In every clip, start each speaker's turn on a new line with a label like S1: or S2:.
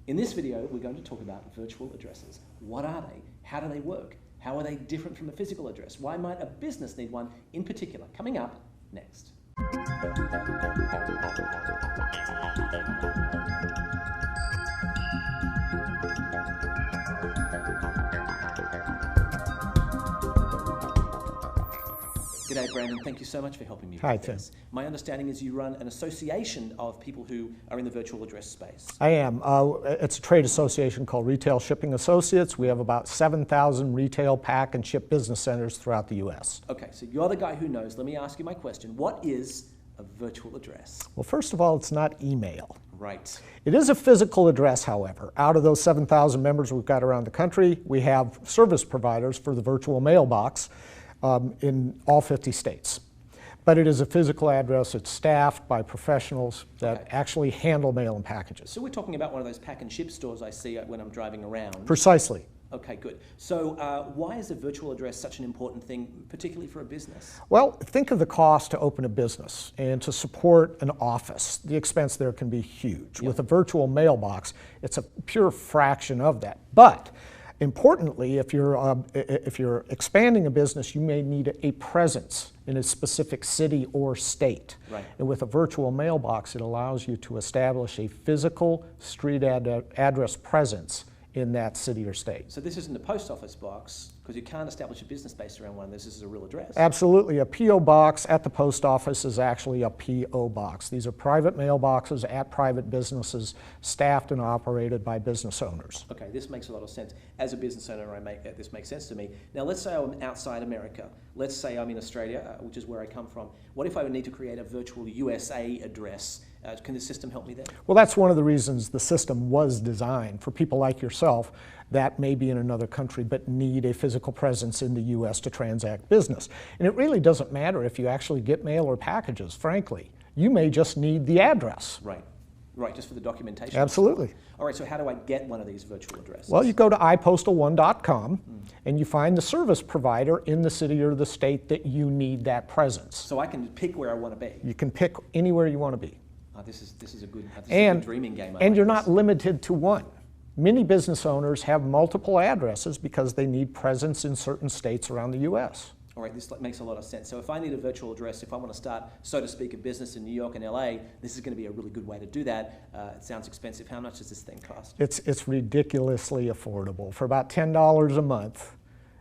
S1: In this video, we're going to talk about virtual addresses. What are they? How do they work? How are they different from a physical address? Why might a business need one in particular? Coming up next. G'day, Brandon. Thank you so much for helping me with this. My understanding is you run an association of people who are in the virtual address space.
S2: I am. It's a trade association called Retail Shipping Associates. We have about 7,000 retail pack and ship business centers throughout the U.S.
S1: Okay, so you're the guy who knows. Let me ask you my question. What is a virtual address?
S2: Well, first of all, it's not email.
S1: Right.
S2: It is a physical address, however. Out of those 7,000 members we've got around the country, we have service providers for the virtual mailbox in all 50 states. But it is a physical address. It's staffed by professionals that actually handle mail and packages.
S1: So we're talking about one of those pack and ship stores I see when I'm driving around.
S2: Precisely.
S1: Okay, good. So why is a virtual address such an important thing, particularly for a business?
S2: Well, think of the cost to open a business and to support an office. The expense there can be huge. Yep. With a virtual mailbox, it's a pure fraction of that. But importantly, if you're expanding a business, you may need a presence in a specific city or state.
S1: Right.
S2: And with a virtual mailbox, it allows you to establish a physical street address presence in that city or state.
S1: So this isn't a post office box, because you can't establish a business based around one of this. This is a real address.
S2: Absolutely. A P.O. box at the post office is actually a P.O. box. These are private mailboxes at private businesses, staffed and operated by business owners.
S1: Okay, this makes a lot of sense. As a business owner, this makes sense to me. Now, let's say I'm outside America. Let's say I'm in Australia, which is where I come from. What if I would need to create a virtual USA address? Can the system help me there?
S2: Well, that's one of the reasons the system was designed for people like yourself that may be in another country but need a physical presence in the U.S. to transact business. And it really doesn't matter if you actually get mail or packages, frankly. You may just need the address.
S1: Right. Right, just for the documentation.
S2: Absolutely.
S1: All right, so how do I get one of these virtual addresses?
S2: Well, you go to ipostal1.com and you find the service provider in the city or the state that you need that presence.
S1: So I can pick where I want to be.
S2: You can pick anywhere you want to be.
S1: This is a good dreaming game.
S2: And you're not limited to one. Many business owners have multiple addresses because they need presence in certain states around the U.S.
S1: All right, this makes a lot of sense. So if I need a virtual address, if I want to start, so to speak, a business in New York and LA, this is going to be a really good way to do that. It sounds expensive. How much does this thing cost?
S2: It's ridiculously affordable. For about $10 a month,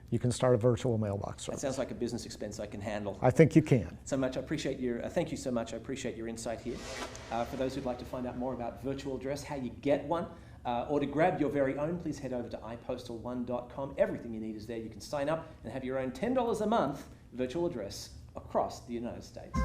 S2: you can start a virtual mailbox service.
S1: That sounds like a business expense I can handle.
S2: I think you can.
S1: Thank you so much. I appreciate your insight here. For those who'd like to find out more about virtual address, how you get one, or to grab your very own, please head over to ipostal1.com. Everything you need is there. You can sign up and have your own $10 a month virtual address across the United States.